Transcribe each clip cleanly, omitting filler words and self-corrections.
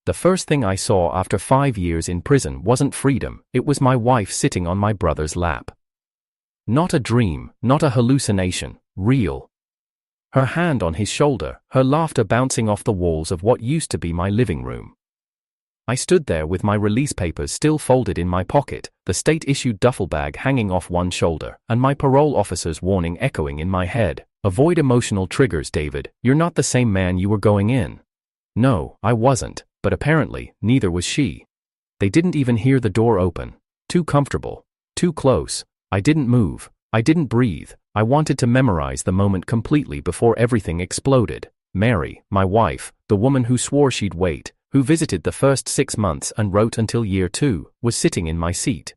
The first thing I saw after 5 years in prison wasn't freedom, it was my wife sitting on my brother's lap. Not a dream, not a hallucination, real. Her hand on his shoulder, her laughter bouncing off the walls of what used to be my living room. I stood there with my release papers still folded in my pocket, the state-issued duffel bag hanging off one shoulder, and my parole officer's warning echoing in my head. Avoid emotional triggers, David, you're not the same man you were going in. No, I wasn't, but apparently, neither was she. They didn't even hear the door open. Too comfortable. Too close. I didn't move. I didn't breathe. I wanted to memorize the moment completely before everything exploded. Mary, my wife, the woman who swore she'd wait, who visited the first 6 months and wrote until year 2, was sitting in my seat.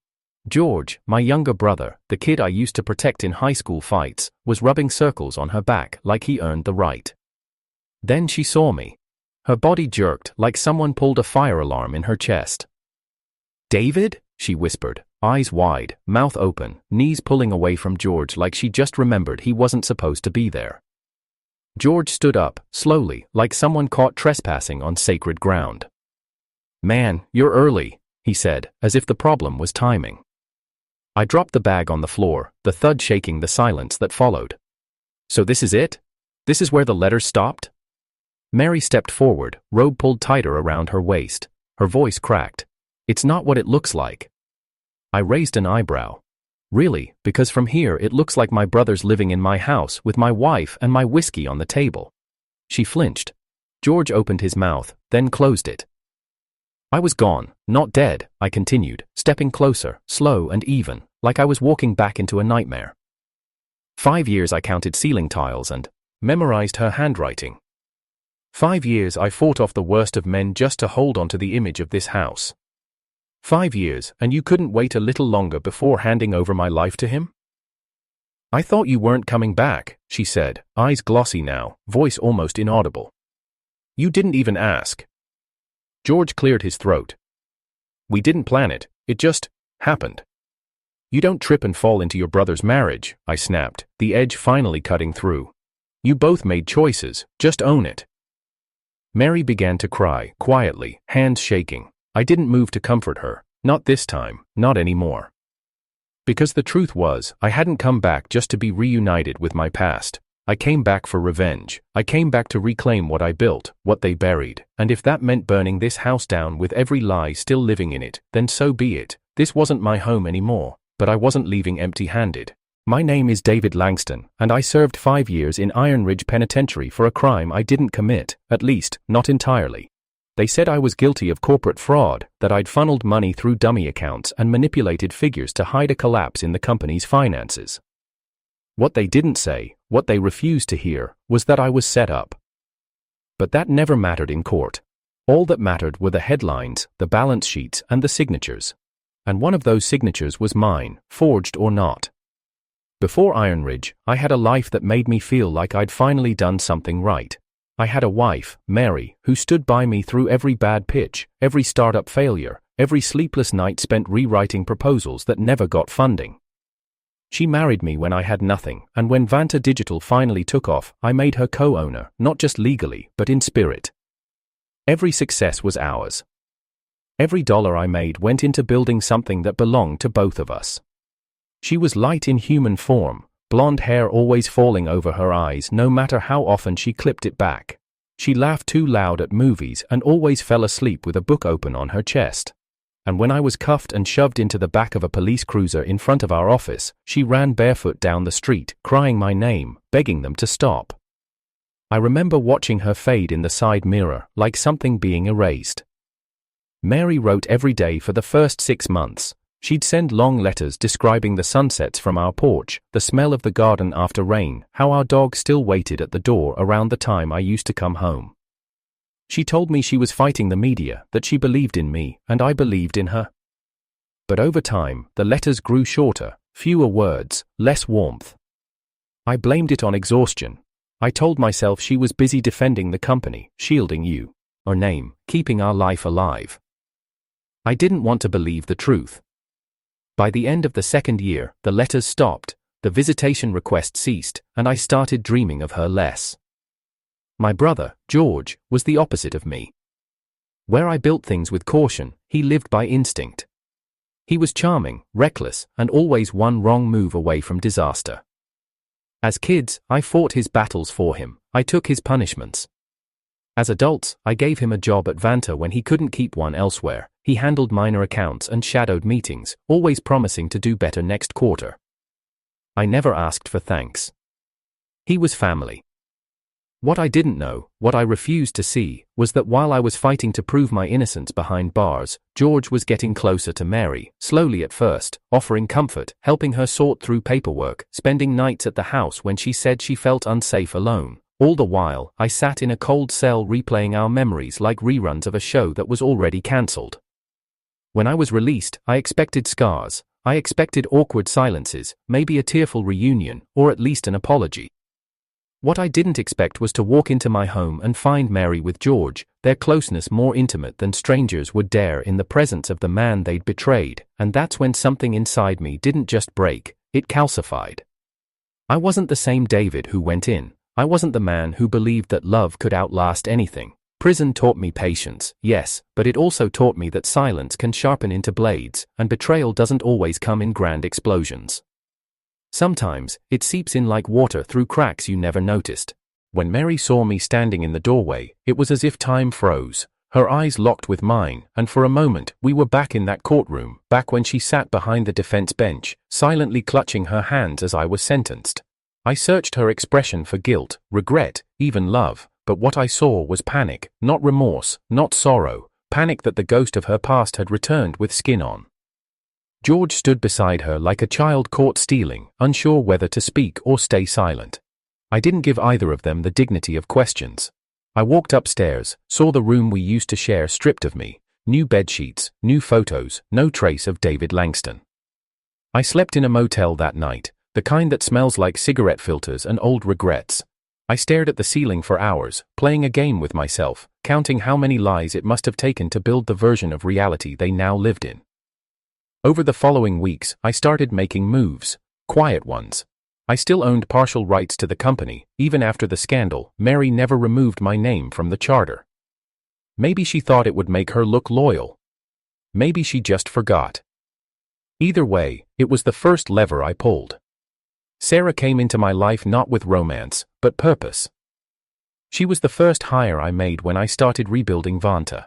George, my younger brother, the kid I used to protect in high school fights, was rubbing circles on her back like he earned the right. Then she saw me. Her body jerked like someone pulled a fire alarm in her chest. "David?" she whispered, eyes wide, mouth open, knees pulling away from George like she just remembered he wasn't supposed to be there. George stood up, slowly, like someone caught trespassing on sacred ground. "Man, you're early," he said, as if the problem was timing. I dropped the bag on the floor, the thud shaking the silence that followed. "So this is it? This is where the letters stopped?" Mary stepped forward, robe pulled tighter around her waist. Her voice cracked. "It's not what it looks like." I raised an eyebrow. "Really, because from here it looks like my brother's living in my house with my wife and my whiskey on the table." She flinched. George opened his mouth, then closed it. "I was gone, not dead," I continued, stepping closer, slow and even, like I was walking back into a nightmare. 5 years I counted ceiling tiles and memorized her handwriting. 5 years I fought off the worst of men just to hold on to the image of this house. 5 years, and you couldn't wait a little longer before handing over my life to him? "I thought you weren't coming back," she said, eyes glossy now, voice almost inaudible. "You didn't even ask." George cleared his throat. "We didn't plan it, it just happened." "You don't trip and fall into your brother's marriage," I snapped, the edge finally cutting through. "You both made choices, just own it." Mary began to cry, quietly, hands shaking. I didn't move to comfort her, not this time, not anymore. Because the truth was, I hadn't come back just to be reunited with my past. I came back for revenge. I came back to reclaim what I built, what they buried, and if that meant burning this house down with every lie still living in it, then so be it. This wasn't my home anymore, but I wasn't leaving empty-handed. My name is David Langston, and I served 5 years in Iron Ridge Penitentiary for a crime I didn't commit, at least, not entirely. They said I was guilty of corporate fraud, that I'd funneled money through dummy accounts and manipulated figures to hide a collapse in the company's finances. What they didn't say, what they refused to hear, was that I was set up. But that never mattered in court. All that mattered were the headlines, the balance sheets, and the signatures. And one of those signatures was mine, forged or not. Before Iron Ridge, I had a life that made me feel like I'd finally done something right. I had a wife, Mary, who stood by me through every bad pitch, every startup failure, every sleepless night spent rewriting proposals that never got funding. She married me when I had nothing, and when Vanta Digital finally took off, I made her co-owner, not just legally, but in spirit. Every success was ours. Every dollar I made went into building something that belonged to both of us. She was light in human form, blonde hair always falling over her eyes no matter how often she clipped it back. She laughed too loud at movies and always fell asleep with a book open on her chest. And when I was cuffed and shoved into the back of a police cruiser in front of our office, she ran barefoot down the street, crying my name, begging them to stop. I remember watching her fade in the side mirror, like something being erased. Mary wrote every day for the first 6 months. She'd send long letters describing the sunsets from our porch, the smell of the garden after rain, how our dog still waited at the door around the time I used to come home. She told me she was fighting the media, that she believed in me, and I believed in her. But over time, the letters grew shorter, fewer words, less warmth. I blamed it on exhaustion. I told myself she was busy defending the company, shielding you, our name, keeping our life alive. I didn't want to believe the truth. By the end of the 2nd year, the letters stopped, the visitation request ceased, and I started dreaming of her less. My brother, George, was the opposite of me. Where I built things with caution, he lived by instinct. He was charming, reckless, and always one wrong move away from disaster. As kids, I fought his battles for him, I took his punishments. As adults, I gave him a job at Vanta when he couldn't keep one elsewhere. He handled minor accounts and shadowed meetings, always promising to do better next quarter. I never asked for thanks. He was family. What I didn't know, what I refused to see, was that while I was fighting to prove my innocence behind bars, George was getting closer to Mary, slowly at first, offering comfort, helping her sort through paperwork, spending nights at the house when she said she felt unsafe alone. All the while, I sat in a cold cell replaying our memories like reruns of a show that was already cancelled. When I was released, I expected scars. I expected awkward silences, maybe a tearful reunion, or at least an apology. What I didn't expect was to walk into my home and find Mary with George, their closeness more intimate than strangers would dare in the presence of the man they'd betrayed, and that's when something inside me didn't just break, it calcified. I wasn't the same David who went in. I wasn't the man who believed that love could outlast anything. Prison taught me patience, yes, but it also taught me that silence can sharpen into blades, and betrayal doesn't always come in grand explosions. Sometimes, it seeps in like water through cracks you never noticed. When Mary saw me standing in the doorway, it was as if time froze. Her eyes locked with mine, and for a moment, we were back in that courtroom, back when she sat behind the defense bench, silently clutching her hands as I was sentenced. I searched her expression for guilt, regret, even love, but what I saw was panic, not remorse, not sorrow, panic that the ghost of her past had returned with skin on. George stood beside her like a child caught stealing, unsure whether to speak or stay silent. I didn't give either of them the dignity of questions. I walked upstairs, saw the room we used to share stripped of me, new bedsheets, new photos, no trace of David Langston. I slept in a motel that night, the kind that smells like cigarette filters and old regrets. I stared at the ceiling for hours, playing a game with myself, counting how many lies it must have taken to build the version of reality they now lived in. Over the following weeks, I started making moves, quiet ones. I still owned partial rights to the company. Even after the scandal, Mary never removed my name from the charter. Maybe she thought it would make her look loyal. Maybe she just forgot. Either way, it was the first lever I pulled. Sarah came into my life not with romance, but purpose. She was the first hire I made when I started rebuilding Vanta.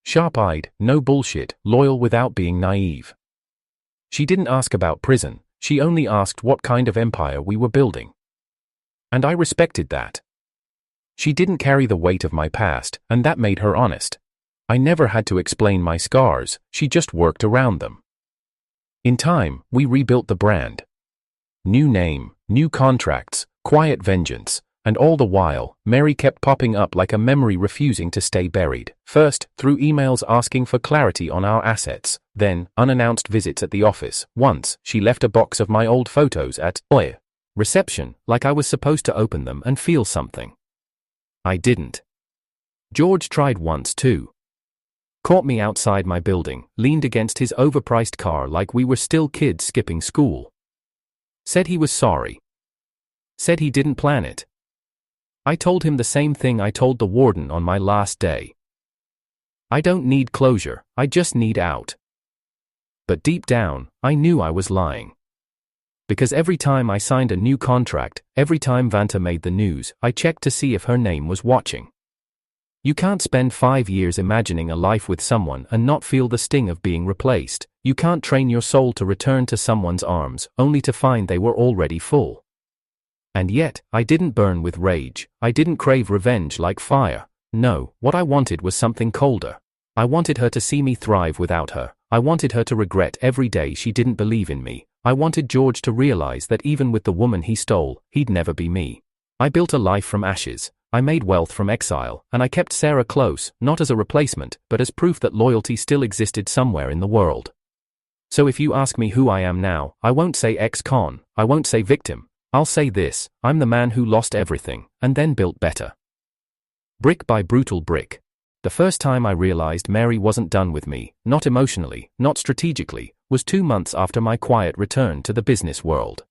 Sharp-eyed, no bullshit, loyal without being naive. She didn't ask about prison, she only asked what kind of empire we were building. And I respected that. She didn't carry the weight of my past, and that made her honest. I never had to explain my scars, she just worked around them. In time, we rebuilt the brand. New name, new contracts, quiet vengeance. And all the while, Mary kept popping up like a memory refusing to stay buried. First, through emails asking for clarity on our assets, then, unannounced visits at the office. Once, she left a box of my old photos at reception, like I was supposed to open them and feel something. I didn't. George tried once too. Caught me outside my building, leaned against his overpriced car like we were still kids skipping school. Said he was sorry. Said he didn't plan it. I told him the same thing I told the warden on my last day. I don't need closure, I just need out. But deep down, I knew I was lying. Because every time I signed a new contract, every time Vanta made the news, I checked to see if her name was watching. You can't spend 5 years imagining a life with someone and not feel the sting of being replaced. You can't train your soul to return to someone's arms, only to find they were already full. And yet, I didn't burn with rage, I didn't crave revenge like fire. No, what I wanted was something colder. I wanted her to see me thrive without her. I wanted her to regret every day she didn't believe in me. I wanted George to realize that even with the woman he stole, he'd never be me. I built a life from ashes. I made wealth from exile, and I kept Sarah close, not as a replacement, but as proof that loyalty still existed somewhere in the world. So if you ask me who I am now, I won't say ex-con, I won't say victim. I'll say this, I'm the man who lost everything, and then built better. Brick by brutal brick. The first time I realized Mary wasn't done with me, not emotionally, not strategically, was 2 months after my quiet return to the business world.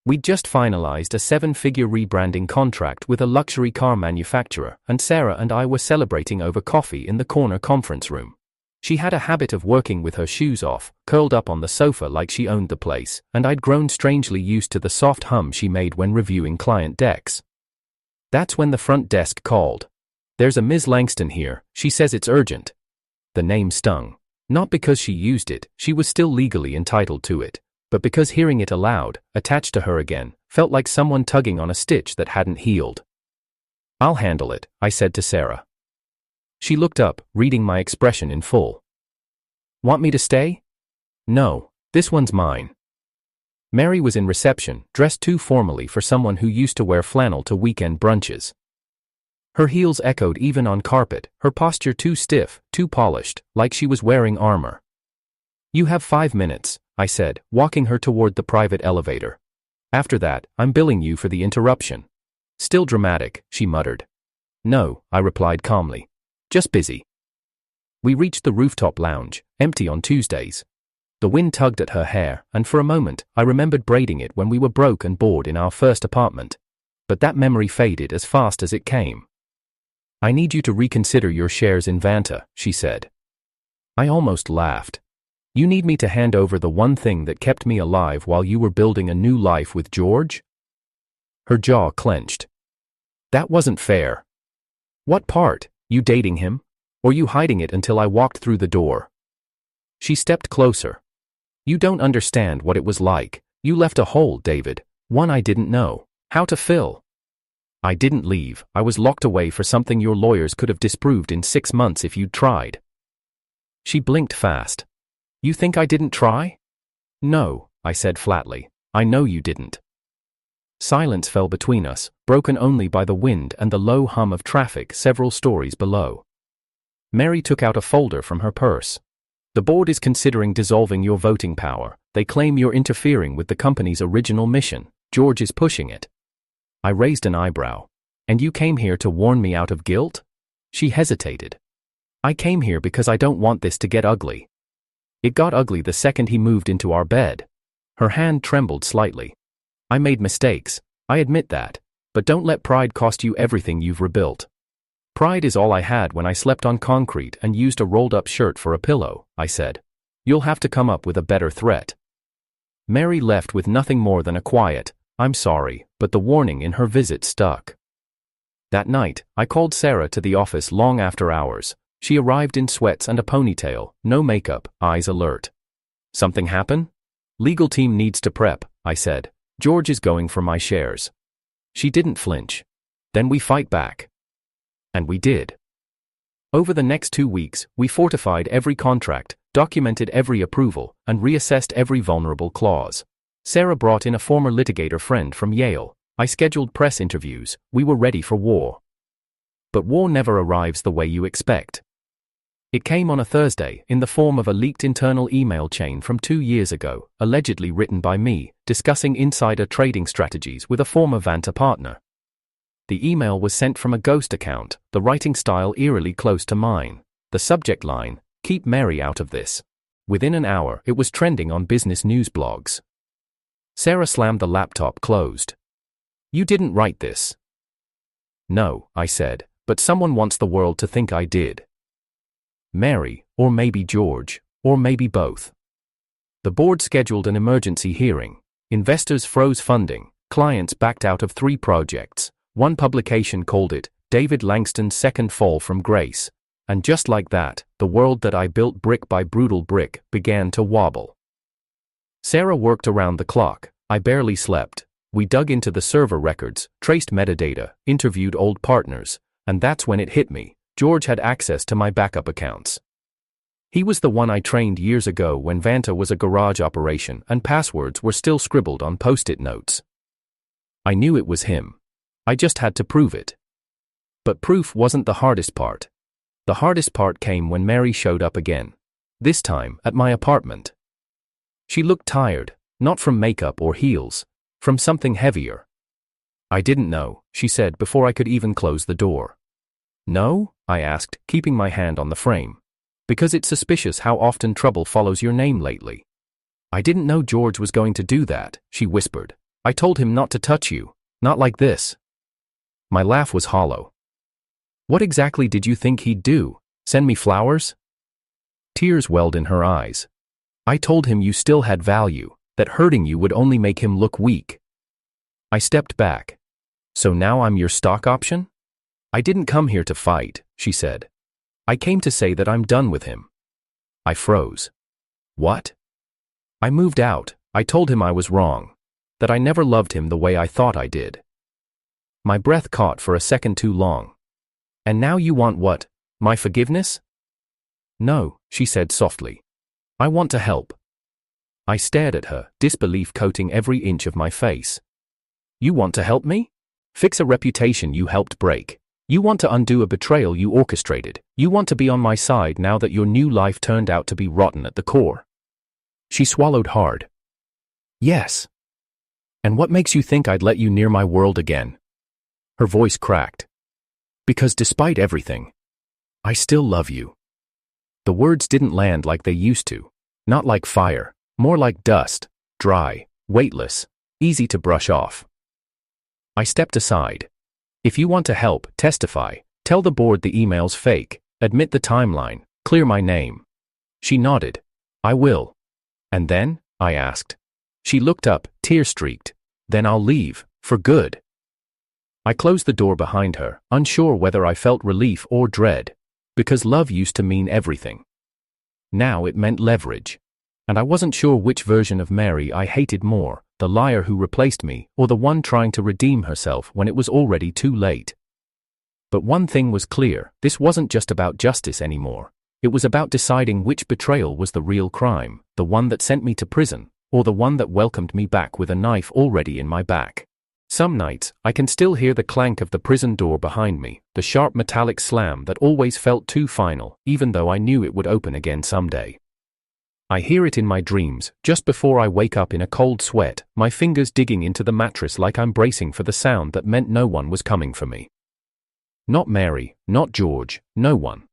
We'd just finalized a 7-figure rebranding contract with a luxury car manufacturer, and Sarah and I were celebrating over coffee in the corner conference room. She had a habit of working with her shoes off, curled up on the sofa like she owned the place, and I'd grown strangely used to the soft hum she made when reviewing client decks. That's when the front desk called. "There's a Ms. Langston here, she says it's urgent." The name stung. Not because she used it, she was still legally entitled to it, but because hearing it aloud, attached to her again, felt like someone tugging on a stitch that hadn't healed. "I'll handle it," I said to Sarah. She looked up, reading my expression in full. "Want me to stay?" "No, this one's mine." Mary was in reception, dressed too formally for someone who used to wear flannel to weekend brunches. Her heels echoed even on carpet, her posture too stiff, too polished, like she was wearing armor. "You have 5 minutes," I said, walking her toward the private elevator. "After that, I'm billing you for the interruption." "Still dramatic," she muttered. "No," I replied calmly. "Just busy." We reached the rooftop lounge, empty on Tuesdays. The wind tugged at her hair, and for a moment, I remembered braiding it when we were broke and bored in our first apartment. But that memory faded as fast as it came. "I need you to reconsider your shares in Vanta," she said. I almost laughed. "You need me to hand over the one thing that kept me alive while you were building a new life with George?" Her jaw clenched. "That wasn't fair." "What part? You dating him? Or you hiding it until I walked through the door?" She stepped closer. "You don't understand what it was like. You left a hole, David, one I didn't know how to fill." "I didn't leave, I was locked away for something your lawyers could have disproved in 6 months if you'd tried." She blinked fast. "You think I didn't try?" "No," I said flatly. "I know you didn't." Silence fell between us, broken only by the wind and the low hum of traffic several stories below. Mary took out a folder from her purse. "The board is considering dissolving your voting power. They claim you're interfering with the company's original mission. George is pushing it." I raised an eyebrow. "And you came here to warn me out of guilt?" She hesitated. "I came here because I don't want this to get ugly." "It got ugly the second he moved into our bed." Her hand trembled slightly. "I made mistakes, I admit that, but don't let pride cost you everything you've rebuilt." "Pride is all I had when I slept on concrete and used a rolled-up shirt for a pillow," I said. "You'll have to come up with a better threat." Mary left with nothing more than a quiet, "I'm sorry," but the warning in her visit stuck. That night, I called Sarah to the office long after hours. She arrived in sweats and a ponytail, no makeup, eyes alert. "Something happen?" "Legal team needs to prep," I said. "George is going for my shares." She didn't flinch. "Then we fight back." And we did. Over the next 2 weeks, we fortified every contract, documented every approval, and reassessed every vulnerable clause. Sarah brought in a former litigator friend from Yale. I scheduled press interviews. We were ready for war. But war never arrives the way you expect. It came on a Thursday, in the form of a leaked internal email chain from 2 years ago, allegedly written by me, discussing insider trading strategies with a former Vanta partner. The email was sent from a ghost account, the writing style eerily close to mine. The subject line, "Keep Mary out of this." Within an hour, it was trending on business news blogs. Sarah slammed the laptop closed. "You didn't write this." "No," I said, "but someone wants the world to think I did." Mary, or maybe George, or maybe both. The board scheduled an emergency hearing. Investors froze funding, clients backed out of 3 projects. One publication called it, "David Langston's second fall from grace." And just like that, the world that I built brick by brutal brick began to wobble. Sarah worked around the clock. I barely slept. We dug into the server records, traced metadata, interviewed old partners, and that's when it hit me. George had access to my backup accounts. He was the one I trained years ago when Vanta was a garage operation and passwords were still scribbled on post-it notes. I knew it was him. I just had to prove it. But proof wasn't the hardest part. The hardest part came when Mary showed up again. This time, at my apartment. She looked tired, not from makeup or heels, from something heavier. "I didn't know," she said before I could even close the door. "No?" I asked, keeping my hand on the frame. "Because it's suspicious how often trouble follows your name lately." "I didn't know George was going to do that," she whispered. I told him not to touch you. Not like this. My laugh was hollow. What exactly did you think he'd do? Send me flowers? Tears welled in her eyes. I told him you still had value, that hurting you would only make him look weak. I stepped back. So now I'm your stock option? I didn't come here to fight, she said. I came to say that I'm done with him. I froze. What? I moved out. I told him I was wrong, that I never loved him the way I thought I did. My breath caught for a second too long. And now you want what? My forgiveness? No, she said softly. I want to help. I stared at her, disbelief coating every inch of my face. You want to help me? Fix a reputation you helped break. You want to undo a betrayal you orchestrated. You want to be on my side now that your new life turned out to be rotten at the core. She swallowed hard. Yes. And what makes you think I'd let you near my world again? Her voice cracked. Because despite everything, I still love you. The words didn't land like they used to. Not like fire, more like dust, dry, weightless, easy to brush off. I stepped aside. If you want to help, testify. Tell the board the email's fake. Admit the timeline. Clear my name. She nodded. I will. And then? I asked. She looked up, tear-streaked. Then I'll leave, for good. I closed the door behind her, unsure whether I felt relief or dread. Because love used to mean everything. Now it meant leverage. And I wasn't sure which version of Mary I hated more, the liar who replaced me, or the one trying to redeem herself when it was already too late. But one thing was clear, this wasn't just about justice anymore. It was about deciding which betrayal was the real crime, the one that sent me to prison, or the one that welcomed me back with a knife already in my back. Some nights, I can still hear the clank of the prison door behind me, the sharp metallic slam that always felt too final, even though I knew it would open again someday. I hear it in my dreams, just before I wake up in a cold sweat, my fingers digging into the mattress like I'm bracing for the sound that meant no one was coming for me. Not Mary, not George, no one.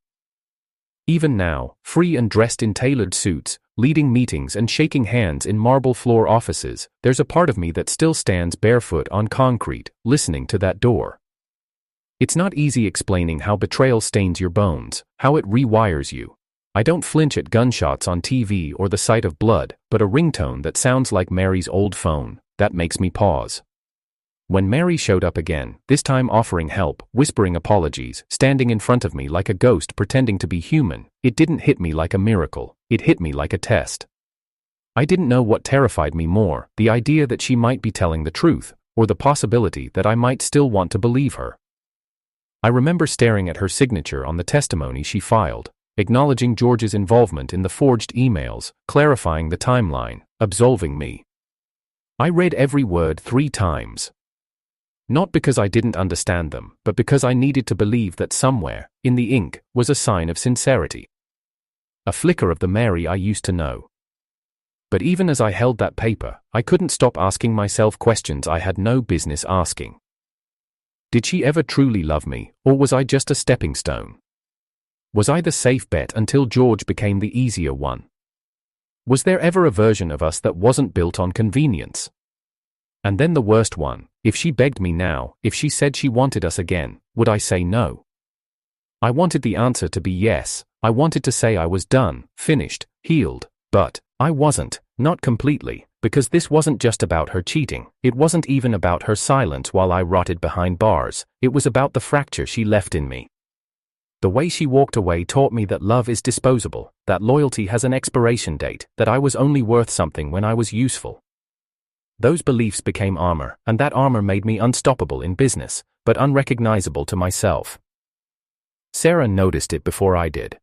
Even now, free and dressed in tailored suits, leading meetings and shaking hands in marble floor offices, there's a part of me that still stands barefoot on concrete, listening to that door. It's not easy explaining how betrayal stains your bones, how it rewires you. I don't flinch at gunshots on TV or the sight of blood, but a ringtone that sounds like Mary's old phone, that makes me pause. When Mary showed up again, this time offering help, whispering apologies, standing in front of me like a ghost pretending to be human, it didn't hit me like a miracle, it hit me like a test. I didn't know what terrified me more, the idea that she might be telling the truth, or the possibility that I might still want to believe her. I remember staring at her signature on the testimony she filed, acknowledging George's involvement in the forged emails, clarifying the timeline, absolving me. I read every word 3 times. Not because I didn't understand them, but because I needed to believe that somewhere, in the ink, was a sign of sincerity. A flicker of the Mary I used to know. But even as I held that paper, I couldn't stop asking myself questions I had no business asking. Did she ever truly love me, or was I just a stepping stone? Was I the safe bet until George became the easier one? Was there ever a version of us that wasn't built on convenience? And then the worst one, if she begged me now, if she said she wanted us again, would I say no? I wanted the answer to be yes. I wanted to say I was done, finished, healed, but I wasn't, not completely, because this wasn't just about her cheating, it wasn't even about her silence while I rotted behind bars, it was about the fracture she left in me. The way she walked away taught me that love is disposable, that loyalty has an expiration date, that I was only worth something when I was useful. Those beliefs became armor, and that armor made me unstoppable in business, but unrecognizable to myself. Sarah noticed it before I did.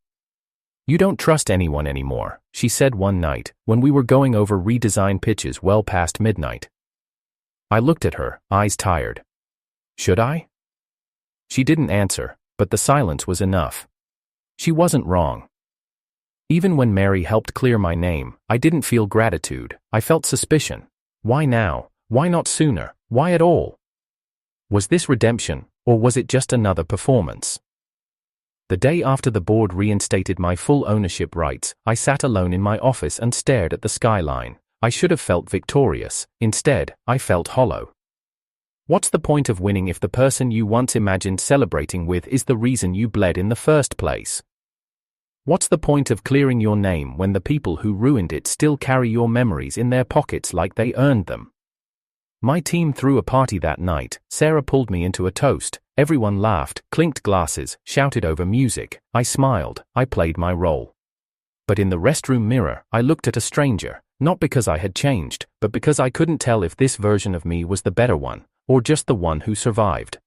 You don't trust anyone anymore, she said one night, when we were going over redesign pitches well past midnight. I looked at her, eyes tired. Should I? She didn't answer, but the silence was enough. She wasn't wrong. Even when Mary helped clear my name, I didn't feel gratitude, I felt suspicion. Why now? Why not sooner? Why at all? Was this redemption, or was it just another performance? The day after the board reinstated my full ownership rights, I sat alone in my office and stared at the skyline. I should have felt victorious. Instead, I felt hollow. What's the point of winning if the person you once imagined celebrating with is the reason you bled in the first place? What's the point of clearing your name when the people who ruined it still carry your memories in their pockets like they earned them? My team threw a party that night. Sarah pulled me into a toast. Everyone laughed, clinked glasses, shouted over music. I smiled. I played my role. But in the restroom mirror, I looked at a stranger, not because I had changed, but because I couldn't tell if this version of me was the better one, or just the one who survived.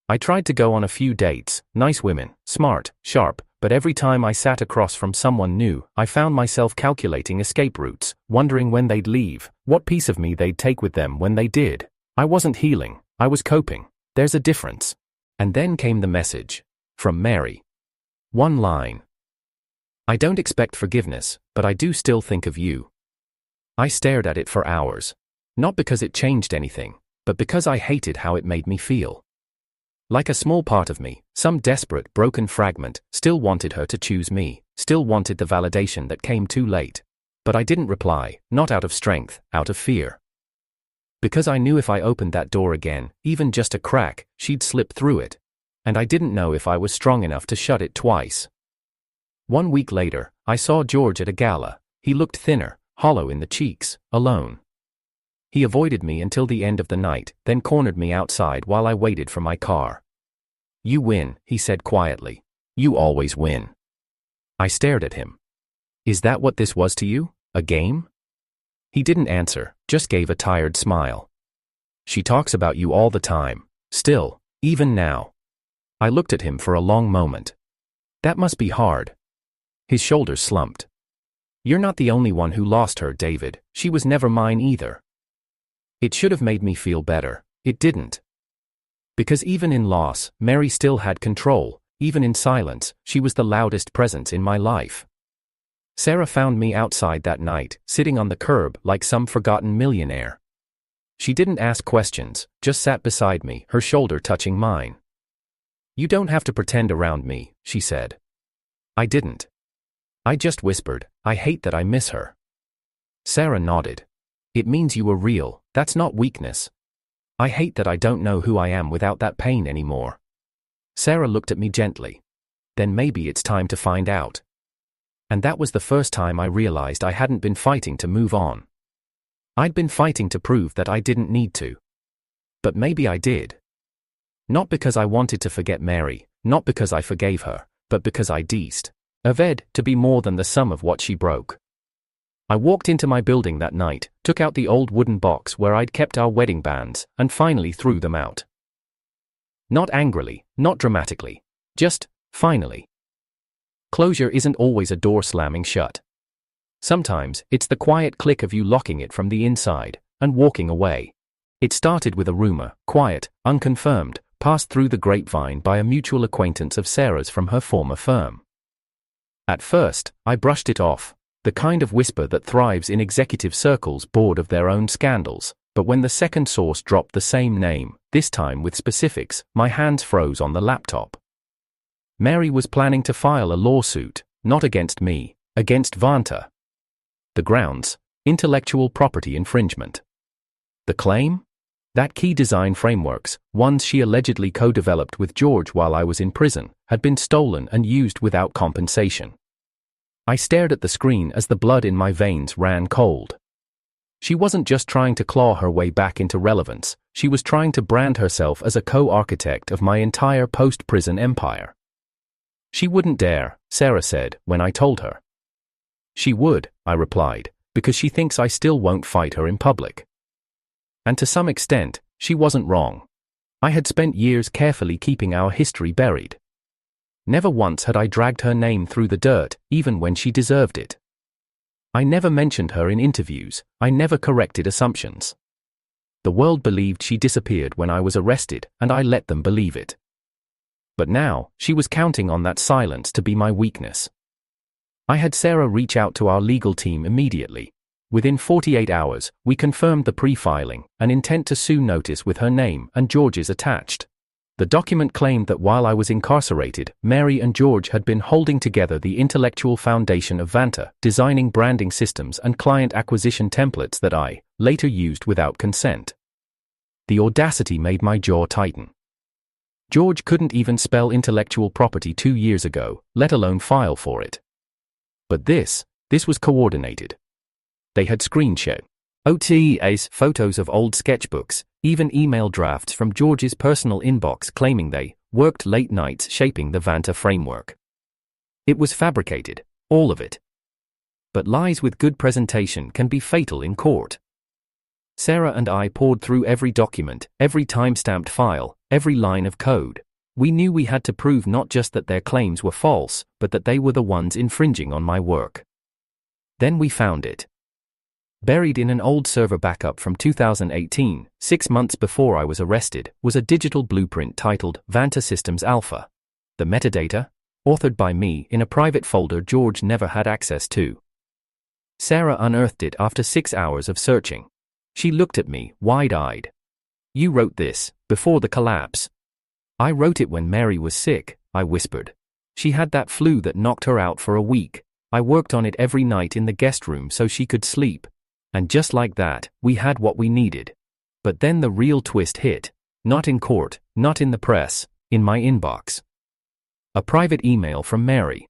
I tried to go on a few dates, nice women, smart, sharp, but every time I sat across from someone new, I found myself calculating escape routes, wondering when they'd leave, what piece of me they'd take with them when they did. I wasn't healing, I was coping. There's a difference. And then came the message. From Mary. One line. I don't expect forgiveness, but I do still think of you. I stared at it for hours. Not because it changed anything, but because I hated how it made me feel. Like a small part of me, some desperate, broken fragment, still wanted her to choose me, still wanted the validation that came too late. But I didn't reply, not out of strength, out of fear. Because I knew if I opened that door again, even just a crack, she'd slip through it. And I didn't know if I was strong enough to shut it twice. 1 week later, I saw George at a gala. He looked thinner, hollow in the cheeks, alone. He avoided me until the end of the night, then cornered me outside while I waited for my car. You win, he said quietly. You always win. I stared at him. Is that what this was to you? A game? He didn't answer, just gave a tired smile. She talks about you all the time. Still, even now. I looked at him for a long moment. That must be hard. His shoulders slumped. You're not the only one who lost her, David. She was never mine either. It should have made me feel better. It didn't. Because even in loss, Mary still had control. Even in silence, she was the loudest presence in my life. Sarah found me outside that night, sitting on the curb like some forgotten millionaire. She didn't ask questions, just sat beside me, her shoulder touching mine. You don't have to pretend around me, she said. I didn't. I just whispered, I hate that I miss her. Sarah nodded. It means you were real, that's not weakness. I hate that I don't know who I am without that pain anymore. Sarah looked at me gently. Then maybe it's time to find out. And that was the first time I realized I hadn't been fighting to move on. I'd been fighting to prove that I didn't need to. But maybe I did. Not because I wanted to forget Mary, not because I forgave her, but because I deserved to be more than the sum of what she broke. I walked into my building that night, took out the old wooden box where I'd kept our wedding bands, and finally threw them out. Not angrily, not dramatically. Just, finally. Closure isn't always a door slamming shut. Sometimes, it's the quiet click of you locking it from the inside, and walking away. It started with a rumor, quiet, unconfirmed, passed through the grapevine by a mutual acquaintance of Sarah's from her former firm. At first, I brushed it off. The kind of whisper that thrives in executive circles bored of their own scandals, but when the second source dropped the same name, this time with specifics, my hands froze on the laptop. Mary was planning to file a lawsuit, not against me, against Vanta. The grounds: intellectual property infringement. The claim? That key design frameworks, ones she allegedly co-developed with George while I was in prison, had been stolen and used without compensation. I stared at the screen as the blood in my veins ran cold. She wasn't just trying to claw her way back into relevance, she was trying to brand herself as a co-architect of my entire post-prison empire. She wouldn't dare, Sarah said, when I told her. She would, I replied, because she thinks I still won't fight her in public. And to some extent, she wasn't wrong. I had spent years carefully keeping our history buried. Never once had I dragged her name through the dirt, even when she deserved it. I never mentioned her in interviews, I never corrected assumptions. The world believed she disappeared when I was arrested, and I let them believe it. But now, she was counting on that silence to be my weakness. I had Sarah reach out to our legal team immediately. Within 48 hours, we confirmed the pre-filing, an intent to sue notice with her name and George's attached. The document claimed that while I was incarcerated, Mary and George had been holding together the intellectual foundation of Vanta, designing branding systems and client acquisition templates that I later used without consent. The audacity made my jaw tighten. George couldn't even spell intellectual property 2 years ago, let alone file for it. But this was coordinated. They had screenshot OTAs, photos of old sketchbooks, even email drafts from George's personal inbox claiming they worked late nights shaping the Vanta framework. It was fabricated, all of it. But lies with good presentation can be fatal in court. Sarah and I pored through every document, every time-stamped file, every line of code. We knew we had to prove not just that their claims were false, but that they were the ones infringing on my work. Then we found it. Buried in an old server backup from 2018, 6 months before I was arrested, was a digital blueprint titled Vanta Systems Alpha. The metadata, authored by me in a private folder George never had access to. Sarah unearthed it after 6 hours of searching. She looked at me, wide-eyed. "You wrote this, before the collapse." "I wrote it when Mary was sick," I whispered. "She had that flu that knocked her out for a week. I worked on it every night in the guest room so she could sleep. And just like that, we had what we needed." But then the real twist hit. Not in court, not in the press, in my inbox. A private email from Mary.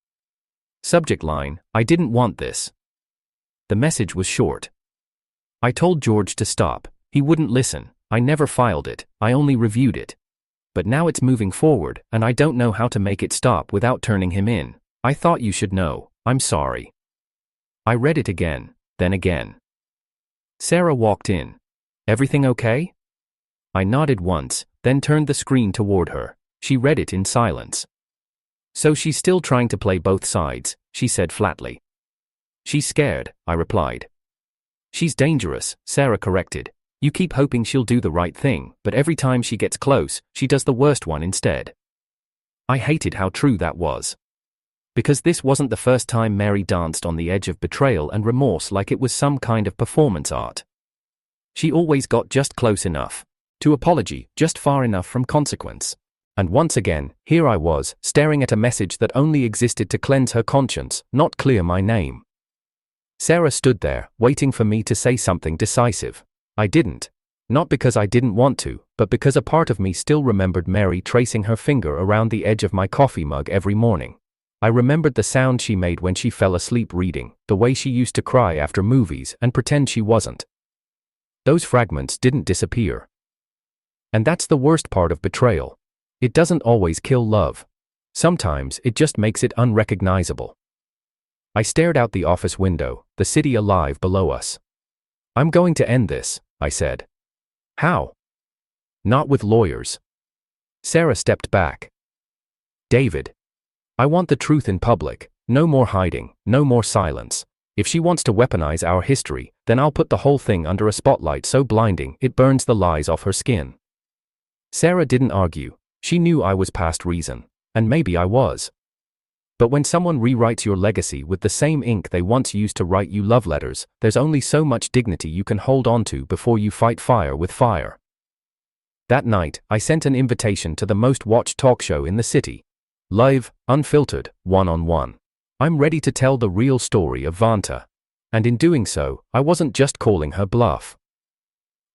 Subject line, "I didn't want this." The message was short. "I told George to stop. He wouldn't listen. I never filed it, I only reviewed it. But now it's moving forward, and I don't know how to make it stop without turning him in. I thought you should know. I'm sorry." I read it again, then again. Sarah walked in. "Everything okay?" I nodded once, then turned the screen toward her. She read it in silence. "So she's still trying to play both sides," she said flatly. "She's scared," I replied. "She's dangerous," Sarah corrected. "You keep hoping she'll do the right thing, but every time she gets close, she does the worst one instead." I hated how true that was. Because this wasn't the first time Mary danced on the edge of betrayal and remorse like it was some kind of performance art. She always got just close enough to apology, just far enough from consequence. And once again, here I was, staring at a message that only existed to cleanse her conscience, not clear my name. Sarah stood there, waiting for me to say something decisive. I didn't. Not because I didn't want to, but because a part of me still remembered Mary tracing her finger around the edge of my coffee mug every morning. I remembered the sound she made when she fell asleep reading, the way she used to cry after movies and pretend she wasn't. Those fragments didn't disappear. And that's the worst part of betrayal. It doesn't always kill love. Sometimes it just makes it unrecognizable. I stared out the office window, the city alive below us. "I'm going to end this," I said. "How?" "Not with lawyers." Sarah stepped back. "David, I want the truth in public, no more hiding, no more silence. If she wants to weaponize our history, then I'll put the whole thing under a spotlight so blinding it burns the lies off her skin." Sarah didn't argue. She knew I was past reason, and maybe I was. But when someone rewrites your legacy with the same ink they once used to write you love letters, there's only so much dignity you can hold on to before you fight fire with fire. That night, I sent an invitation to the most watched talk show in the city. Live, unfiltered, one-on-one. I'm ready to tell the real story of Vanta. And in doing so, I wasn't just calling her bluff.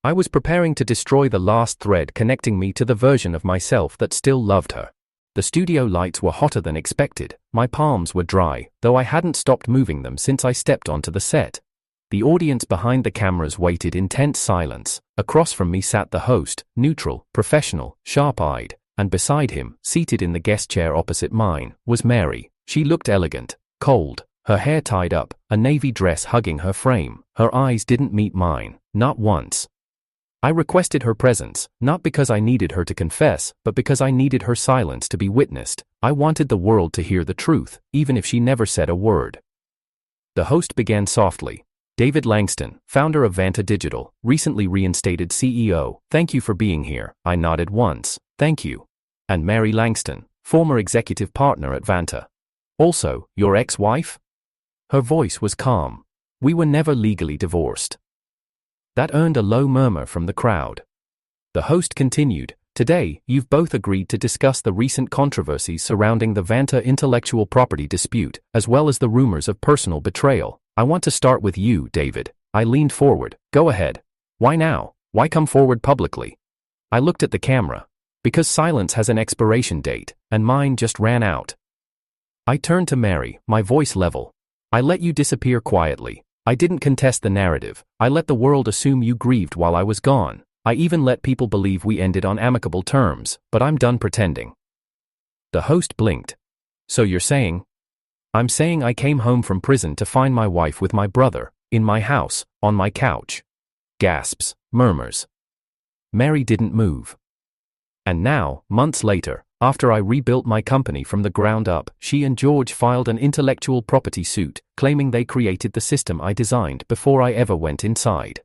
I was preparing to destroy the last thread connecting me to the version of myself that still loved her. The studio lights were hotter than expected, my palms were dry, though I hadn't stopped moving them since I stepped onto the set. The audience behind the cameras waited in tense silence. Across from me sat the host, neutral, professional, sharp-eyed. And beside him, seated in the guest chair opposite mine, was Mary. She looked elegant, cold, her hair tied up, a navy dress hugging her frame. Her eyes didn't meet mine, not once. I requested her presence, not because I needed her to confess, but because I needed her silence to be witnessed. I wanted the world to hear the truth, even if she never said a word. The host began softly. "David Langston, founder of Vanta Digital, recently reinstated CEO, thank you for being here." I nodded once. "Thank you." "And Mary Langston, former executive partner at Vanta. Also, your ex-wife?" Her voice was calm. "We were never legally divorced." That earned a low murmur from the crowd. The host continued, Today, you've both agreed to discuss the recent controversies surrounding the Vanta intellectual property dispute, as well as the rumors of personal betrayal. I want to start with you, David. I leaned forward. Go ahead. Why now? Why come forward publicly? I looked at the camera. Because silence has an expiration date, and mine just ran out. I turned to Mary, my voice level. I let you disappear quietly. I didn't contest the narrative. I let the world assume you grieved while I was gone. I even let people believe we ended on amicable terms, but I'm done pretending. The host blinked. So you're saying? I'm saying I came home from prison to find my wife with my brother, in my house, on my couch. Gasps, murmurs. Mary didn't move. And now, months later, after I rebuilt my company from the ground up, she and George filed an intellectual property suit, claiming they created the system I designed before I ever went inside.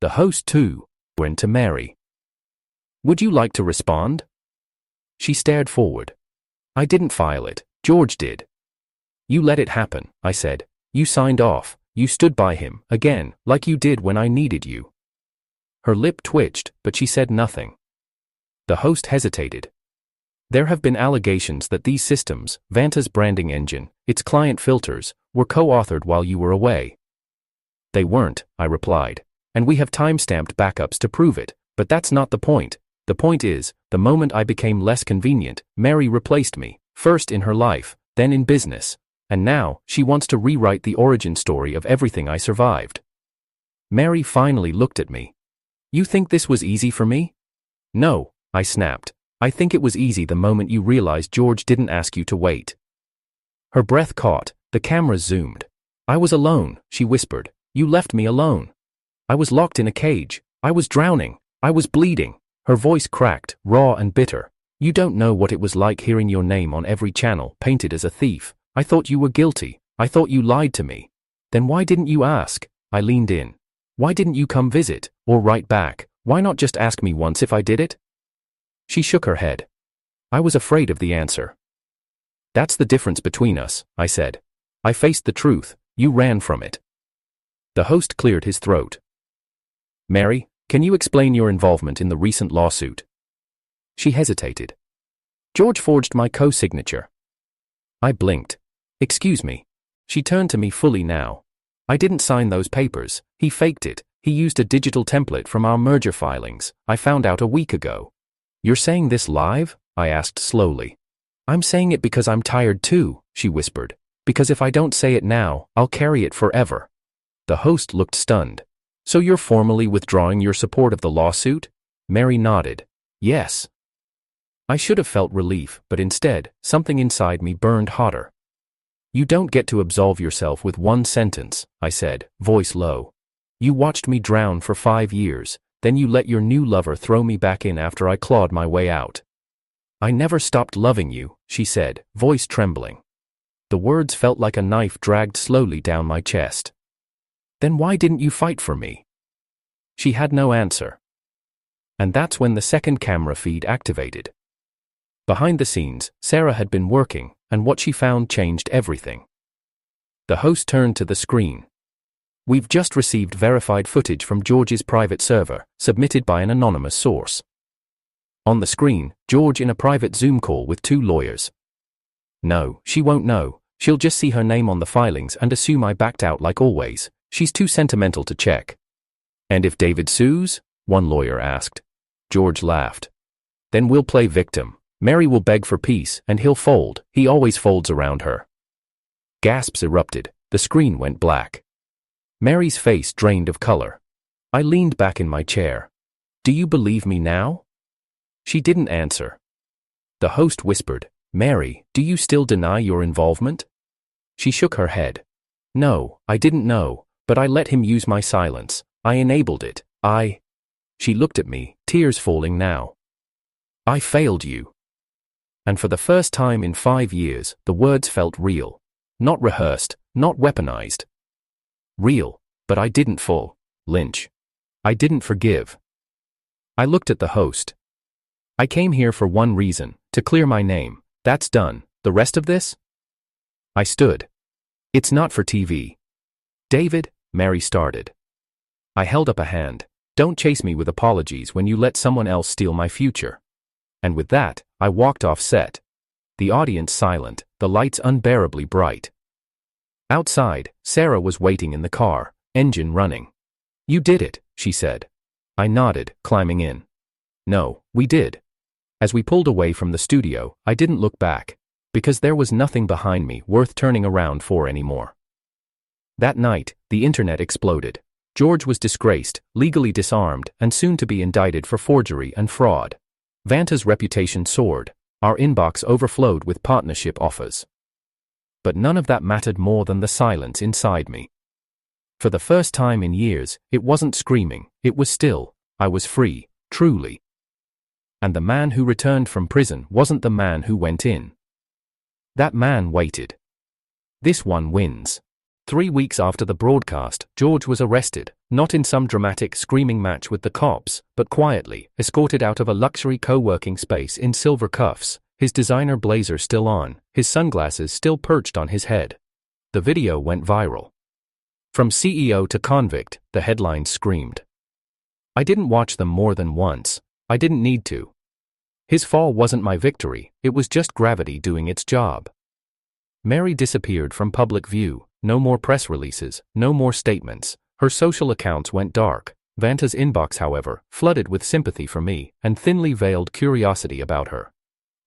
The host, too, went to Mary. Would you like to respond? She stared forward. I didn't file it. George did. You let it happen, I said. You signed off. You stood by him, again, like you did when I needed you. Her lip twitched, but she said nothing. The host hesitated. There have been allegations that these systems, Vanta's branding engine, its client filters, were co-authored while you were away. They weren't, I replied. And we have time-stamped backups to prove it, but that's not the point. The point is, the moment I became less convenient, Mary replaced me, first in her life, then in business, and now, she wants to rewrite the origin story of everything I survived. Mary finally looked at me. You think this was easy for me? No, I snapped. I think it was easy the moment you realized George didn't ask you to wait. Her breath caught, the cameras zoomed. I was alone, she whispered. You left me alone. I was locked in a cage. I was drowning. I was bleeding. Her voice cracked, raw and bitter. You don't know what it was like hearing your name on every channel, painted as a thief. I thought you were guilty. I thought you lied to me. Then why didn't you ask? I leaned in. Why didn't you come visit, or write back? Why not just ask me once if I did it? She shook her head. I was afraid of the answer. That's the difference between us, I said. I faced the truth. You ran from it. The host cleared his throat. Mary, can you explain your involvement in the recent lawsuit? She hesitated. George forged my co-signature. I blinked. Excuse me. She turned to me fully now. I didn't sign those papers. He faked it. He used a digital template from our merger filings. I found out a week ago. You're saying this live? I asked slowly. I'm saying it because I'm tired too, she whispered. Because if I don't say it now, I'll carry it forever. The host looked stunned. So you're formally withdrawing your support of the lawsuit? Mary nodded. Yes. I should have felt relief, but instead, something inside me burned hotter. You don't get to absolve yourself with one sentence, I said, voice low. You watched me drown for 5 years, then you let your new lover throw me back in after I clawed my way out. I never stopped loving you, she said, voice trembling. The words felt like a knife dragged slowly down my chest. Then why didn't you fight for me? She had no answer. And that's when the second camera feed activated. Behind the scenes, Sarah had been working, and what she found changed everything. The host turned to the screen. We've just received verified footage from George's private server, submitted by an anonymous source. On the screen, George in a private Zoom call with 2 lawyers. No, she won't know. She'll just see her name on the filings and assume I backed out like always. She's too sentimental to check. And if David sues? One lawyer asked. George laughed. Then we'll play victim. Mary will beg for peace, and he'll fold. He always folds around her. Gasps erupted. The screen went black. Mary's face drained of color. I leaned back in my chair. Do you believe me now? She didn't answer. The host whispered, Mary, do you still deny your involvement? She shook her head. No, I didn't know, but I let him use my silence. I enabled it. She looked at me, tears falling now. I failed you. And for the first time in 5 years, the words felt real. Not rehearsed, not weaponized. Real, but I didn't fall. Lynch. I didn't forgive. I looked at the host. I came here for one reason, to clear my name. That's done. The rest of this? I stood. It's not for TV. David, Mary started. I held up a hand. Don't chase me with apologies when you let someone else steal my future. And with that, I walked off set. The audience silent, the lights unbearably bright. Outside, Sarah was waiting in the car, engine running. You did it, she said. I nodded, climbing in. No, we did. As we pulled away from the studio, I didn't look back, because there was nothing behind me worth turning around for anymore. That night, the internet exploded. George was disgraced, legally disarmed, and soon to be indicted for forgery and fraud. Vanta's reputation soared. Our inbox overflowed with partnership offers. But none of that mattered more than the silence inside me. For the first time in years, it wasn't screaming, it was still. I was free, truly. And the man who returned from prison wasn't the man who went in. That man waited. This one wins. 3 weeks after the broadcast, George was arrested, not in some dramatic screaming match with the cops, but quietly, escorted out of a luxury co-working space in silver cuffs, his designer blazer still on, his sunglasses still perched on his head. The video went viral. From CEO to convict, the headlines screamed. I didn't watch them more than once. I didn't need to. His fall wasn't my victory, it was just gravity doing its job. Mary disappeared from public view. No more press releases, no more statements. Her social accounts went dark. Vanta's inbox, however, flooded with sympathy for me and thinly veiled curiosity about her.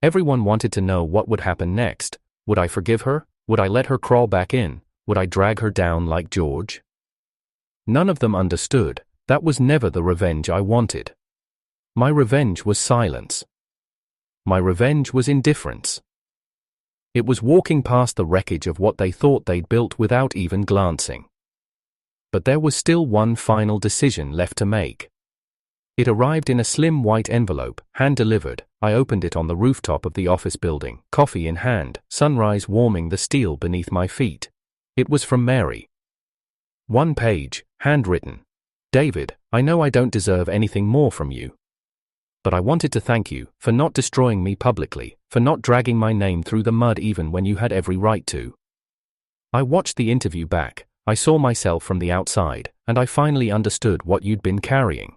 Everyone wanted to know what would happen next. Would I forgive her? Would I let her crawl back in? Would I drag her down like George? None of them understood. That was never the revenge I wanted. My revenge was silence. My revenge was indifference. It was walking past the wreckage of what they thought they'd built without even glancing. But there was still one final decision left to make. It arrived in a slim white envelope, hand-delivered. I opened it on the rooftop of the office building, coffee in hand, sunrise warming the steel beneath my feet. It was from Mary. One page, handwritten. David, I know I don't deserve anything more from you. But I wanted to thank you for not destroying me publicly, for not dragging my name through the mud even when you had every right to. I watched the interview back, I saw myself from the outside, and I finally understood what you'd been carrying.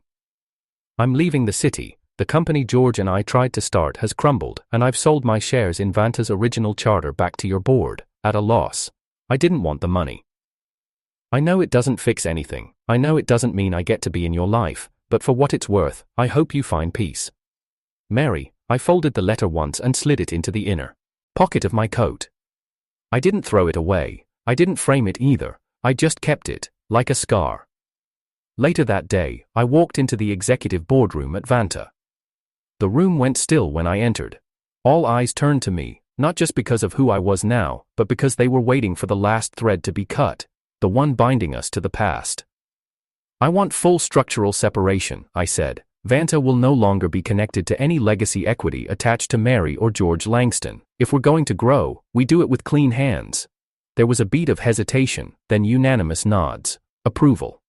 I'm leaving the city. The company George and I tried to start has crumbled, and I've sold my shares in Vanta's original charter back to your board, at a loss. I didn't want the money. I know it doesn't fix anything, I know it doesn't mean I get to be in your life, but for what it's worth, I hope you find peace. Mary, I folded the letter once and slid it into the inner pocket of my coat. I didn't throw it away, I didn't frame it either, I just kept it, like a scar. Later that day, I walked into the executive boardroom at Vanta. The room went still when I entered. All eyes turned to me, not just because of who I was now, but because they were waiting for the last thread to be cut, the one binding us to the past. I want full structural separation, I said. Vanta will no longer be connected to any legacy equity attached to Mary or George Langston. If we're going to grow, we do it with clean hands. There was a beat of hesitation, then unanimous nods. Approval.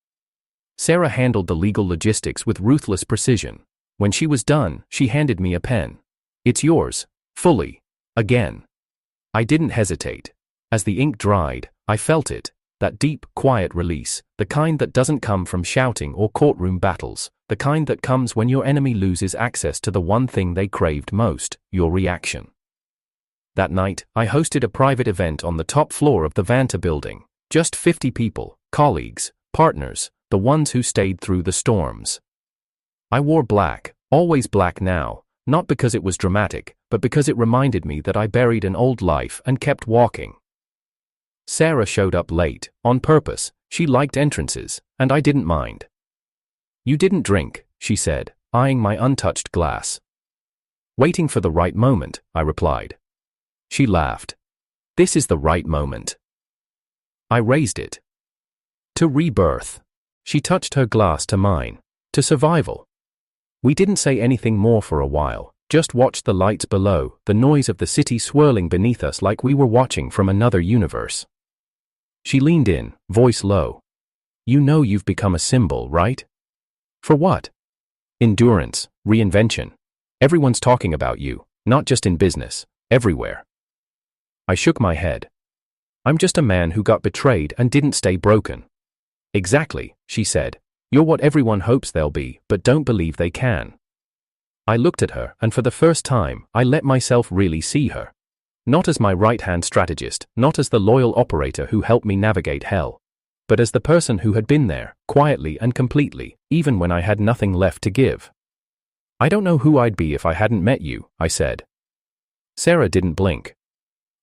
Sarah handled the legal logistics with ruthless precision. When she was done, she handed me a pen. It's yours, fully, again. I didn't hesitate. As the ink dried, I felt it. That deep, quiet release, the kind that doesn't come from shouting or courtroom battles, the kind that comes when your enemy loses access to the one thing they craved most, your reaction. That night, I hosted a private event on the top floor of the Vanta building. Just 50 people, colleagues, partners, the ones who stayed through the storms. I wore black, always black now, not because it was dramatic, but because it reminded me that I buried an old life and kept walking. Sarah showed up late, on purpose. She liked entrances, and I didn't mind. You didn't drink, she said, eyeing my untouched glass. Waiting for the right moment, I replied. She laughed. This is the right moment. I raised it. To rebirth. She touched her glass to mine. To survival. We didn't say anything more for a while, just watched the lights below, the noise of the city swirling beneath us like we were watching from another universe. She leaned in, voice low. You know you've become a symbol, right? For what? Endurance, reinvention. Everyone's talking about you, not just in business, everywhere. I shook my head. I'm just a man who got betrayed and didn't stay broken. Exactly, she said. You're what everyone hopes they'll be, but don't believe they can. I looked at her, and for the first time, I let myself really see her. Not as my right-hand strategist, not as the loyal operator who helped me navigate hell, but as the person who had been there, quietly and completely, even when I had nothing left to give. I don't know who I'd be if I hadn't met you, I said. Sarah didn't blink.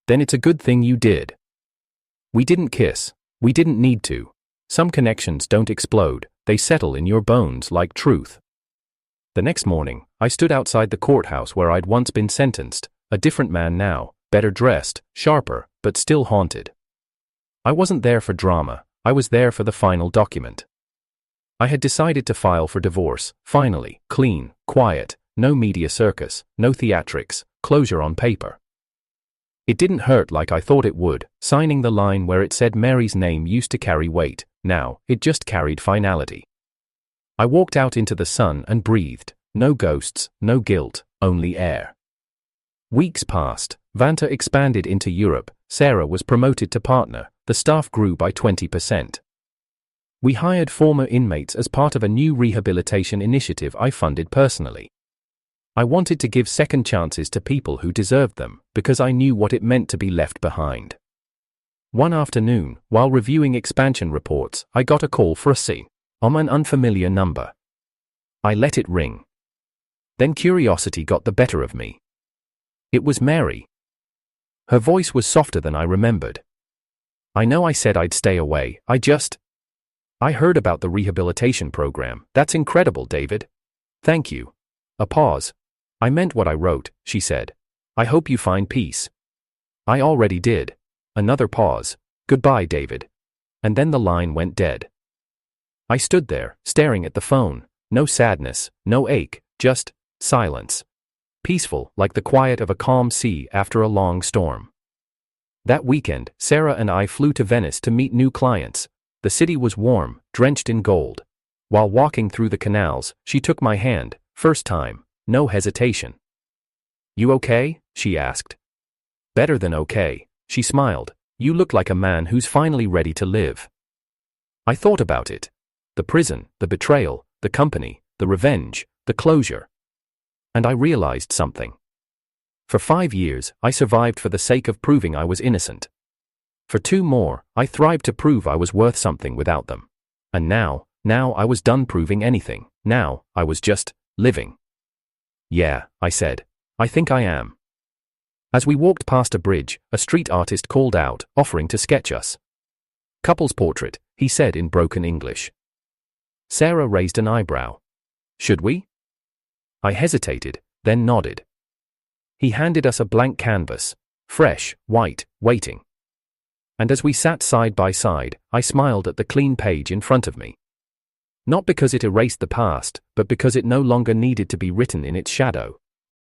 Then it's a good thing you did. We didn't kiss. We didn't need to. Some connections don't explode, they settle in your bones like truth. The next morning, I stood outside the courthouse where I'd once been sentenced, a different man now, better dressed, sharper, but still haunted. I wasn't there for drama, I was there for the final document. I had decided to file for divorce, finally, clean, quiet, no media circus, no theatrics, closure on paper. It didn't hurt like I thought it would, signing the line where it said Mary's name used to carry weight, now, it just carried finality. I walked out into the sun and breathed, no ghosts, no guilt, only air. Weeks passed, Vanta expanded into Europe, Sarah was promoted to partner, the staff grew by 20%. We hired former inmates as part of a new rehabilitation initiative I funded personally. I wanted to give second chances to people who deserved them, because I knew what it meant to be left behind. One afternoon, while reviewing expansion reports, I got a call for a scene on an unfamiliar number. I let it ring. Then curiosity got the better of me. It was Mary. Her voice was softer than I remembered. I know I said I'd stay away, I heard about the rehabilitation program. That's incredible, David. Thank you. A pause. I meant what I wrote, she said. I hope you find peace. I already did. Another pause. Goodbye, David. And then the line went dead. I stood there, staring at the phone. No sadness, no ache, just silence. Peaceful, like the quiet of a calm sea after a long storm. That weekend, Sarah and I flew to Venice to meet new clients. The city was warm, drenched in gold. While walking through the canals, she took my hand, first time, no hesitation. You okay? She asked. Better than okay, she smiled. You look like a man who's finally ready to live. I thought about it. The prison, the betrayal, the company, the revenge, the closure. And I realized something. For 5 years, I survived for the sake of proving I was innocent. For 2 more, I thrived to prove I was worth something without them. And now I was done proving anything. Now, I was just living. Yeah, I said. I think I am. As we walked past a bridge, a street artist called out, offering to sketch us. Couple's portrait, he said in broken English. Sarah raised an eyebrow. Should we? I hesitated, then nodded. He handed us a blank canvas, fresh, white, waiting. And as we sat side by side, I smiled at the clean page in front of me. Not because it erased the past, but because it no longer needed to be written in its shadow.